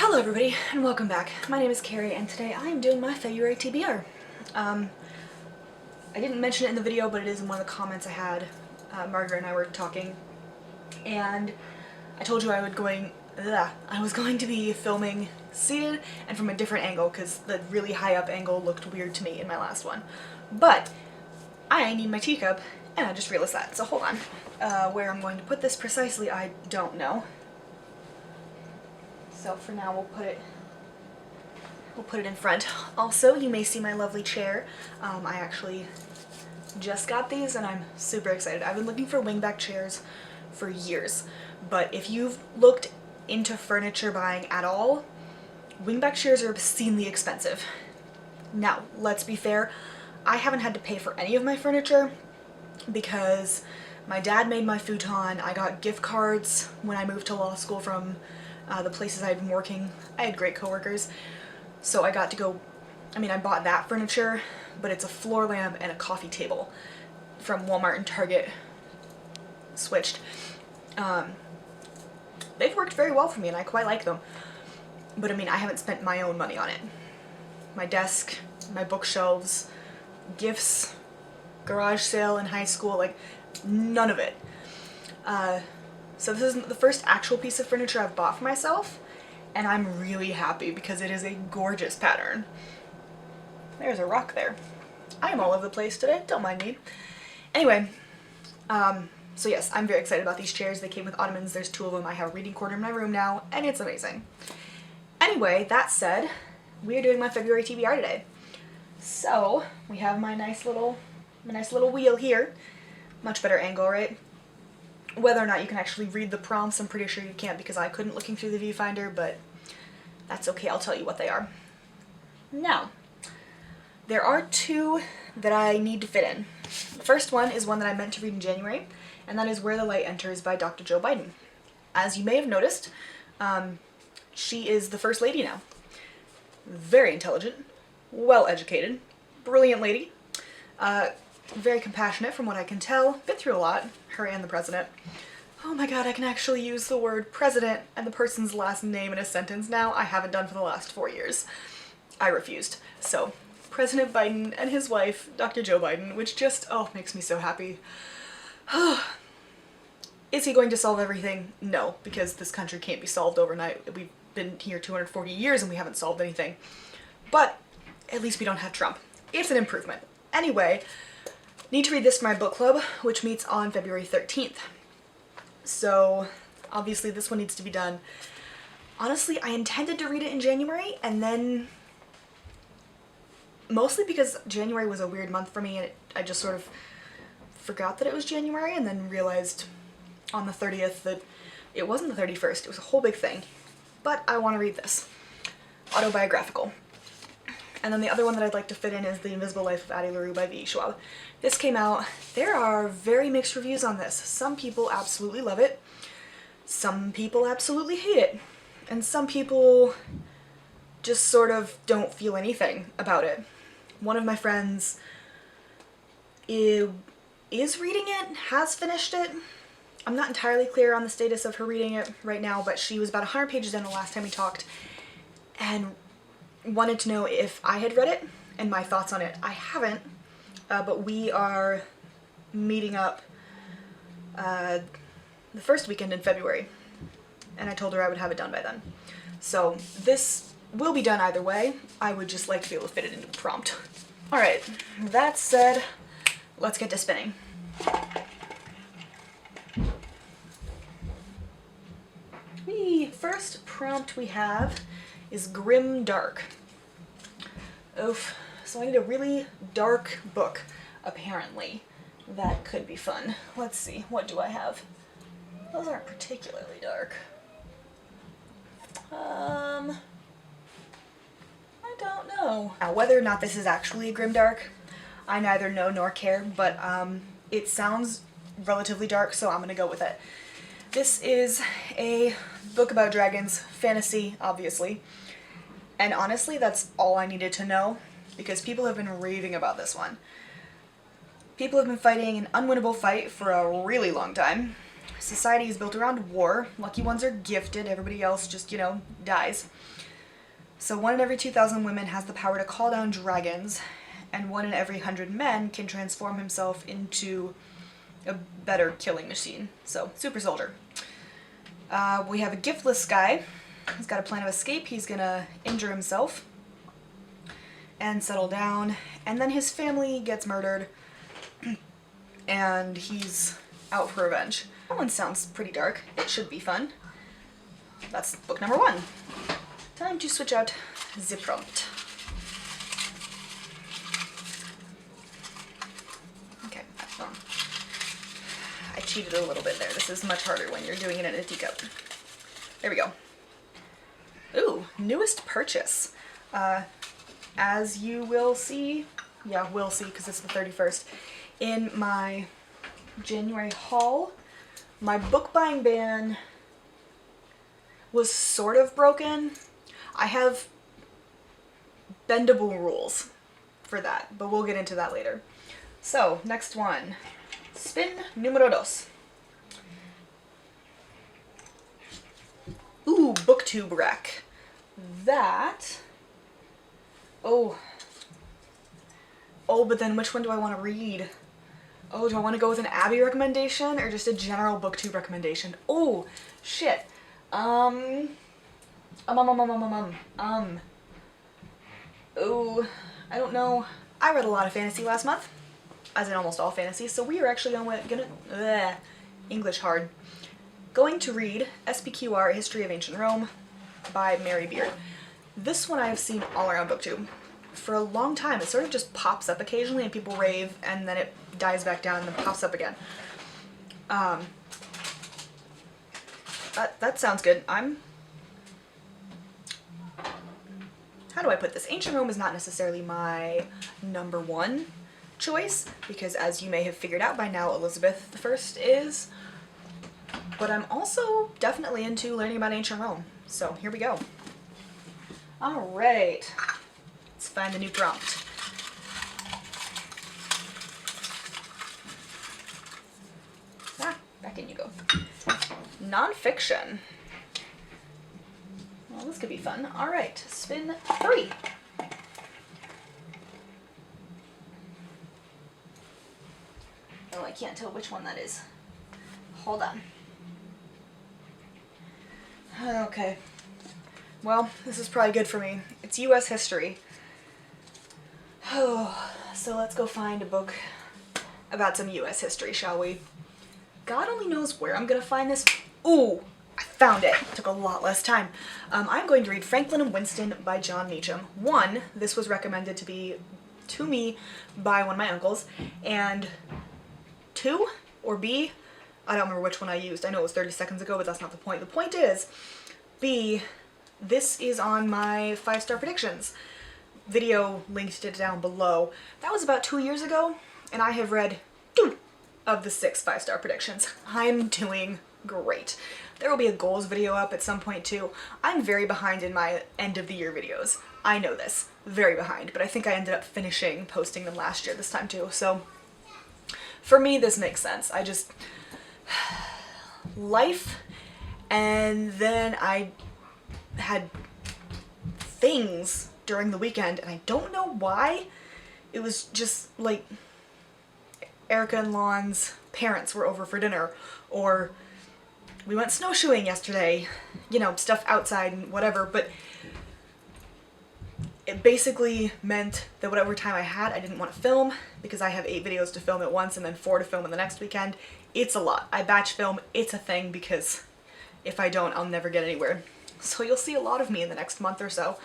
Hello everybody and welcome back. My name is Kari and today I am doing my February TBR. I didn't mention it in the video, but it is in one of the comments I had. Margaret and I were talking and I told you I was going to be filming seated and from a different angle because the really high up angle looked weird to me in my last one. But I need my teacup and I just realized that, so hold on. Where I'm going to put this precisely I don't know. So for now we'll put it in front. Also, you may see my lovely chair. I actually just got these and I'm super excited. I've been looking for wingback chairs for years, but if you've looked into furniture buying at all, wingback chairs are obscenely expensive. Now, let's be fair, I haven't had to pay for any of my furniture because my dad made my futon. I got gift cards when I moved to law school from the places I'd been working. I had great coworkers, so I got to go, I bought that furniture, but it's a floor lamp and a coffee table from Walmart and Target switched. They've worked very well for me and I quite like them, but I haven't spent my own money on it. My desk, my bookshelves, gifts, garage sale in high school, like none of it. So this is the first actual piece of furniture I've bought for myself, and I'm really happy because it is a gorgeous pattern. There's a rock there. I am all over the place today, don't mind me. Anyway, so yes, I'm very excited about these chairs. They came with ottomans, there's 2 of them. I have a reading corner in my room now, and it's amazing. Anyway, that said, we are doing my February TBR today. So, we have my nice little wheel here. Much better angle, right? Whether or not you can actually read the prompts, I'm pretty sure you can't because I couldn't looking through the viewfinder, but that's okay, I'll tell you what they are. Now, there are 2 that I need to fit in. The first one is one that I meant to read in January, and that is Where the Light Enters by Dr. Joe Biden. As you may have noticed, she is the First Lady now. Very intelligent, well-educated, brilliant lady. Very compassionate from what I can tell. Been through a lot, her and the president. Oh my god, I can actually use the word president and the person's last name in a sentence now. I haven't done for the last 4 years. I refused. So, President Biden and his wife, Dr. Joe Biden, which just, makes me so happy. Is he going to solve everything? No, because this country can't be solved overnight. We've been here 240 years and we haven't solved anything. But at least we don't have Trump. It's an improvement. Anyway, need to read this for my book club, which meets on February 13th. So, obviously this one needs to be done. Honestly, I intended to read it in January, and then, mostly because January was a weird month for me, and I just sort of forgot that it was January, and then realized on the 30th that it wasn't the 31st, it was a whole big thing. But I want to read this. Autobiographical. And then the other one that I'd like to fit in is The Invisible Life of Addie LaRue by V. Schwab. This came out. There are very mixed reviews on this. Some people absolutely love it. Some people absolutely hate it. And some people just sort of don't feel anything about it. One of my friends is reading it, has finished it. I'm not entirely clear on the status of her reading it right now, but she was about 100 pages in the last time we talked and wanted to know if I had read it and my thoughts on it. I haven't, but we are meeting up the first weekend in February, and I told her I would have it done by then. So this will be done either way. I would just like to be able to fit it into the prompt. Alright, that said, let's get to spinning. The first prompt we have is Grim Dark. Oof. So I need a really dark book, apparently. That could be fun. Let's see, what do I have? Those aren't particularly dark. I don't know. Now, whether or not this is actually a grimdark, I neither know nor care, but it sounds relatively dark, so I'm gonna go with it. This is a book about dragons, fantasy, obviously. And honestly, that's all I needed to know, because people have been raving about this one. People have been fighting an unwinnable fight for a really long time. Society is built around war. Lucky ones are gifted. Everybody else just, dies. So 1 in every 2,000 women has the power to call down dragons, and 1 in every 100 men can transform himself into a better killing machine. So, super soldier. We have a giftless guy. He's got a plan of escape. He's gonna injure himself and settle down, and then his family gets murdered, and he's out for revenge. That one sounds pretty dark. It should be fun. That's book number 1. Time to switch out the prompt. Okay, I cheated a little bit there. This is much harder when you're doing it in a teacup. There we go. Ooh, newest purchase. As you will see, will see because it's the 31st, in my January haul, my book buying ban was sort of broken. I have bendable rules for that, but we'll get into that later. So, next one. Spin número 2. Ooh, booktube rec. That... Oh, but then which one do I want to read? Oh, do I want to go with an Abby recommendation or just a general booktube recommendation? Oh, shit. Oh, I don't know. I read a lot of fantasy last month, as in almost all fantasy, so we are actually English hard. Going to read SPQR, History of Ancient Rome by Mary Beard. This one I have seen all around booktube. For a long time, it sort of just pops up occasionally and people rave, and then it dies back down and then pops up again. That sounds good. How do I put this? Ancient Rome is not necessarily my number 1 choice, because as you may have figured out by now, Elizabeth I is. But I'm also definitely into learning about ancient Rome. So here we go. Alright. Let's find the new prompt. Back in you go. Nonfiction. Well, this could be fun. Alright, spin 3. Oh, I can't tell which one that is. Hold on. Okay. Well, this is probably good for me. It's U.S. history. Oh, so let's go find a book about some U.S. history, shall we? God only knows where I'm gonna find this. Ooh, I found it. It took a lot less time. I'm going to read Franklin and Winston by John Meacham. 1, this was recommended to me by one of my uncles, and 2, or B, I don't remember which one I used. I know it was 30 seconds ago, but that's not the point. The point is, B, this is on my 5-star predictions. Video linked it down below. That was about 2 years ago, and I have read 2 of the 6 5-star predictions. I'm doing great. There will be a goals video up at some point too. I'm very behind in my end of the year videos. I know this. Very behind, but I think I ended up finishing posting them last year this time too. So for me, this makes sense. I just... life, and then I had things during the weekend, and I don't know why. It was just like Erica and Lon's parents were over for dinner, or we went snowshoeing yesterday, stuff outside and whatever, but it basically meant that whatever time I had, I didn't want to film, because I have 8 videos to film at once and then 4 to film in the next weekend. It's a lot. I batch film. It's a thing, because if I don't, I'll never get anywhere. So you'll see a lot of me in the next month or so.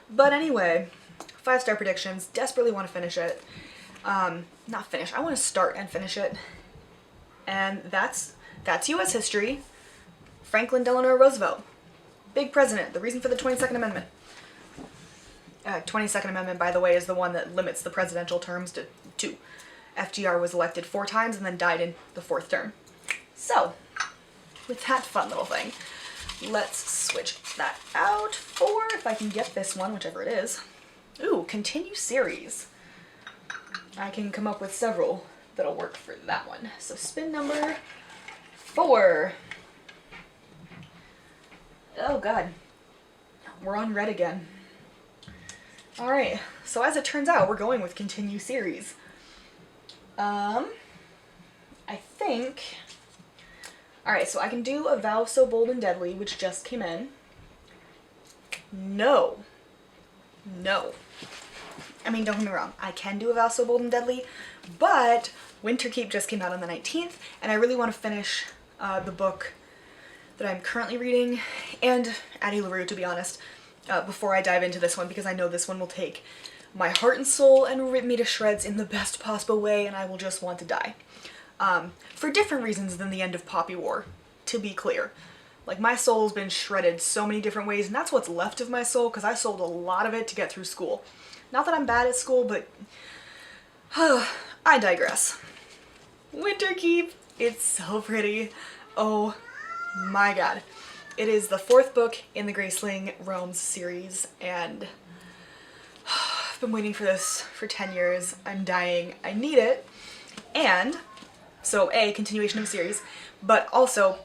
But anyway, 5-star predictions. Desperately want to finish it. Not finish. I want to start and finish it. And that's U.S. history. Franklin Delano Roosevelt. Big president. The reason for the 22nd Amendment. 22nd Amendment, by the way, is the one that limits the presidential terms to 2. FDR was elected 4 times and then died in the 4th term. So, with that fun little thing, let's switch that out for, if I can get this one, whichever it is. Ooh, continue series. I can come up with several that'll work for that one. So spin number 4. Oh god. We're on red again. Alright, so as it turns out, we're going with continue series. I think... Alright, so I can do A Vow So Bold and Deadly, which just came in. No. I mean, don't get me wrong, I can do A Vow So Bold and Deadly, but Winterkeep just came out on the 19th, and I really want to finish the book that I'm currently reading, and Addie LaRue, to be honest, before I dive into this one, because I know this one will take my heart and soul and rip me to shreds in the best possible way, and I will just want to die. For different reasons than the end of Poppy War, to be clear. Like, my soul's been shredded so many different ways, and that's what's left of my soul, because I sold a lot of it to get through school. Not that I'm bad at school, but I digress. Winterkeep, it's so pretty. Oh my god. It is the 4th book in the Graceling Realms series, and I've been waiting for this for 10 years. I'm dying. I need it. And, so A, continuation of the series, but also,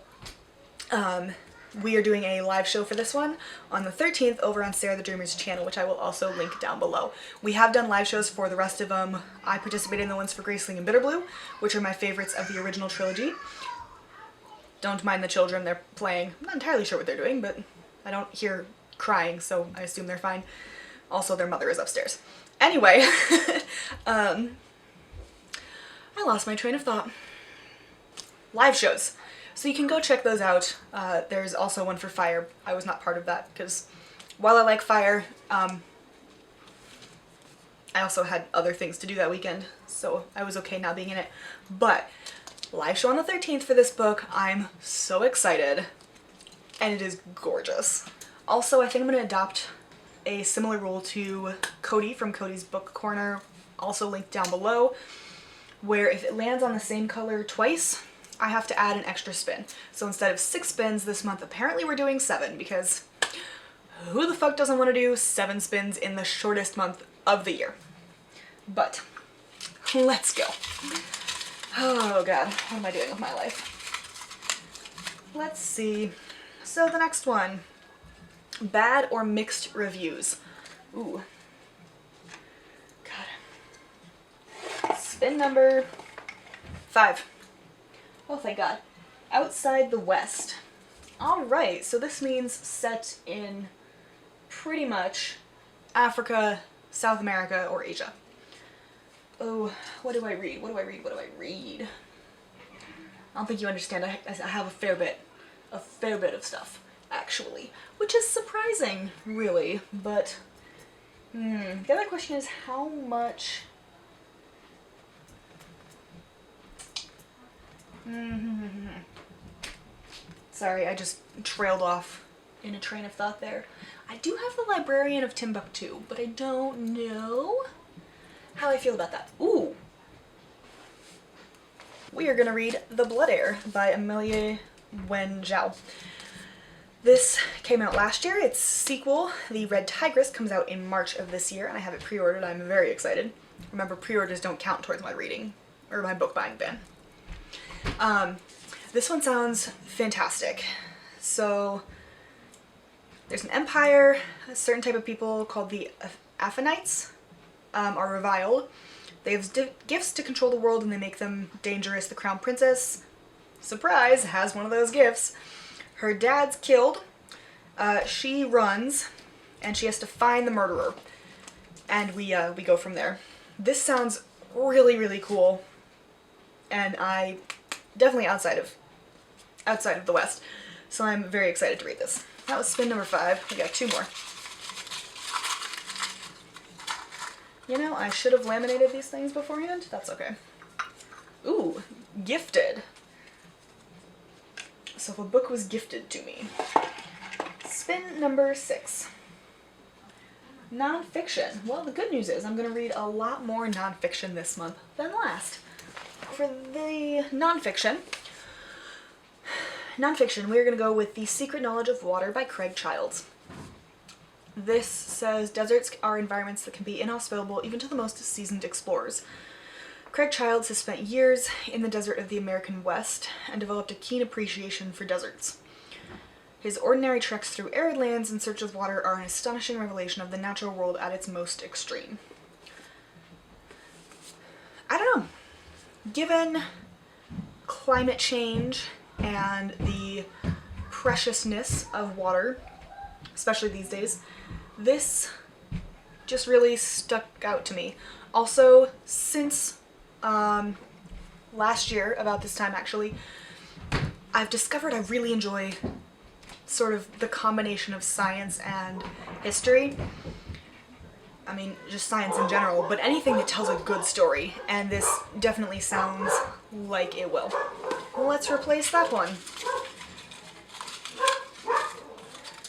we are doing a live show for this one on the 13th over on Sarah the Dreamer's channel, which I will also link down below. We have done live shows for the rest of them. I participated in the ones for Graceling and Bitterblue, which are my favorites of the original trilogy. Don't mind the children, they're playing. I'm not entirely sure what they're doing, but I don't hear crying, so I assume they're fine. Also, their mother is upstairs. Anyway, I lost my train of thought. Live shows. So you can go check those out. There's also one for Fire. I was not part of that because while I like Fire, I also had other things to do that weekend, so I was okay not being in it. But live show on the 13th for this book. I'm so excited, and it is gorgeous. Also, I think I'm going to adopt a similar rule to Cody from Cody's Book Corner, also linked down below, where if it lands on the same color twice, I have to add an extra spin. So instead of 6 spins this month, apparently we're doing 7, because who the fuck doesn't want to do 7 spins in the shortest month of the year? But let's go. Oh god, what am I doing with my life? Let's see. So the next one, bad or mixed reviews. Ooh. God. Spin number 5. Oh, thank god. Outside the West. Alright, so this means set in pretty much Africa, South America, or Asia. Oh, what do I read? What do I read? What do I read? I don't think you understand. I have a fair bit of stuff, actually, which is surprising, really, but the other question is how much... Sorry, I just trailed off in a train of thought there. I do have The Librarian of Timbuktu, but I don't know how I feel about that. Ooh! We are gonna read The Blood Heir by Amelia Wen Zhao. This came out last year. Its sequel, The Red Tigress, comes out in March of this year, and I have it pre-ordered. I'm very excited. Remember, pre-orders don't count towards my reading, or my book buying ban. This one sounds fantastic. So, there's an empire, a certain type of people called the Aphanites are reviled. They have gifts to control the world and they make them dangerous. The crown princess, surprise, has one of those gifts. Her dad's killed. She runs and she has to find the murderer. And we go from there. This sounds really, really cool. And I definitely outside of the West. So I'm very excited to read this. That was spin number 5. We got 2 more. You know, I should have laminated these things beforehand. That's okay. Ooh, gifted. So if a book was gifted to me. Spin number 6. Nonfiction. Well, the good news is I'm going to read a lot more nonfiction this month than last. For the nonfiction, we're going to go with The Secret Knowledge of Water by Craig Childs. This says deserts are environments that can be inhospitable even to the most seasoned explorers. Craig Childs has spent years in the desert of the American West and developed a keen appreciation for deserts. His ordinary treks through arid lands in search of water are an astonishing revelation of the natural world at its most extreme. I don't know. Given climate change and the preciousness of water, especially these days, this just really stuck out to me. Also, since last year, about this time actually, I've discovered I really enjoy sort of the combination of science and history. I mean, just science in general, but anything that tells a good story, and this definitely sounds like it will. Well, let's replace that one.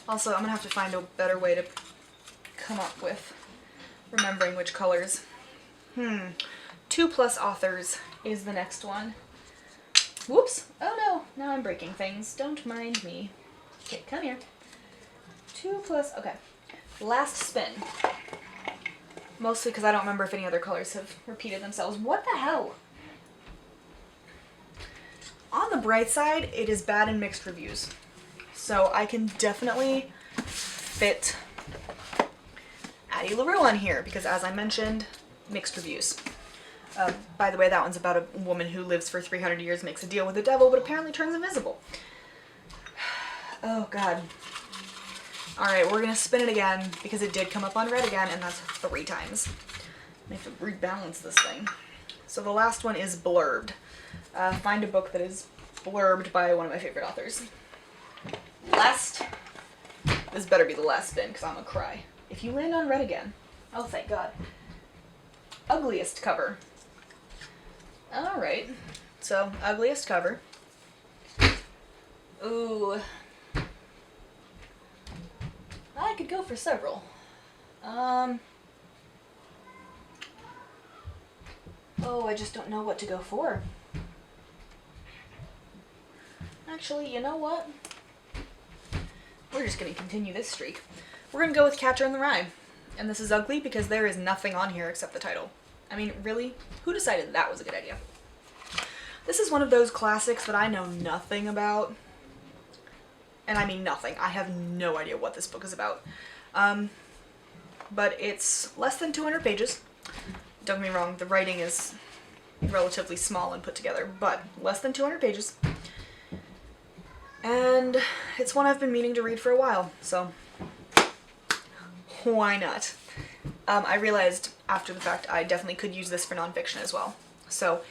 Also, I'm gonna have to find a better way to come up with remembering which colors. 2+ authors is the next one. Whoops! Oh no, now I'm breaking things. Don't mind me. Okay, come here. 2+, okay. Last spin. Mostly because I don't remember if any other colors have repeated themselves. What the hell? On the bright side, it is bad in mixed reviews. So I can definitely fit Addie LaRue on here because, as I mentioned, mixed reviews. By the way, that one's about a woman who lives for 300 years, makes a deal with the devil, but apparently turns invisible. Oh god. Alright, we're gonna spin it again because it did come up on red again, and that's 3 times. I have to rebalance this thing. So the last one is blurbed. Find a book that is blurbed by one of my favorite authors. This better be the last spin because I'm gonna cry. If you land on red again, oh thank god. Ugliest cover. Alright, so ugliest cover. Ooh. I could go for several. Oh, I just don't know what to go for. Actually, you know what? We're just gonna continue this streak. We're gonna go with Catcher in the Rye. And this is ugly because there is nothing on here except the title. I mean, really? Who decided that was a good idea? This is one of those classics that I know nothing about. And I mean nothing. I have no idea what this book is about. But it's less than 200 pages. Don't get me wrong, the writing is relatively small and put together, but less than 200 pages. And it's one I've been meaning to read for a while, so why not? I realized after the fact I definitely could use this for nonfiction as well. So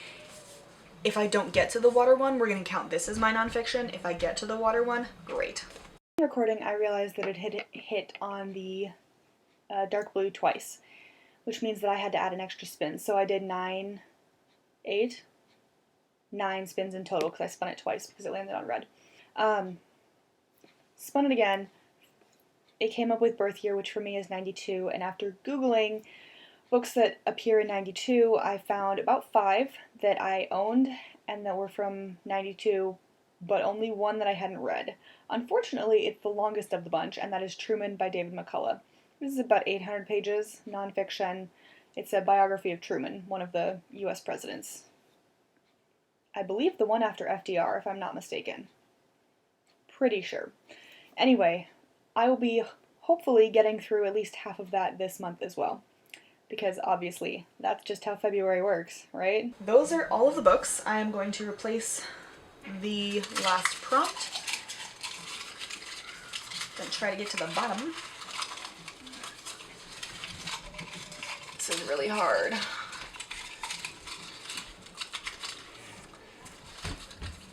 if I don't get to the water one, we're going to count this as my nonfiction. If I get to the water one, great. Recording, I realized that it had hit on the dark blue twice, which means that I had to add an extra spin. So I did 9 spins in total because I spun it twice because it landed on red. Spun it again. It came up with birth year, which for me is 92, and after Googling books that appear in 92, I found about 5 that I owned and that were from 92, but only one that I hadn't read. Unfortunately, it's the longest of the bunch, and that is Truman by David McCullough. This is about 800 pages, nonfiction. It's a biography of Truman, one of the U.S. presidents. I believe the one after FDR, if I'm not mistaken. Pretty sure. Anyway, I will be hopefully getting through at least half of that this month as well. Because obviously, that's just how February works, right? Those are all of the books. I am going to replace the last prompt. Then try to get to the bottom. This is really hard.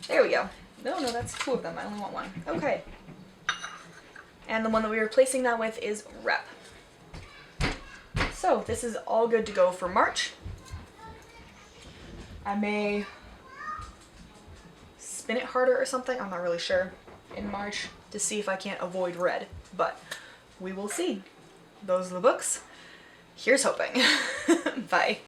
There we go. No, that's 2 of them. I only want 1. Okay. And the one that we're replacing that with is Rep. So this is all good to go for March. I may spin it harder or something, I'm not really sure, in March to see if I can't avoid red, but we will see. Those are the books. Here's hoping. Bye.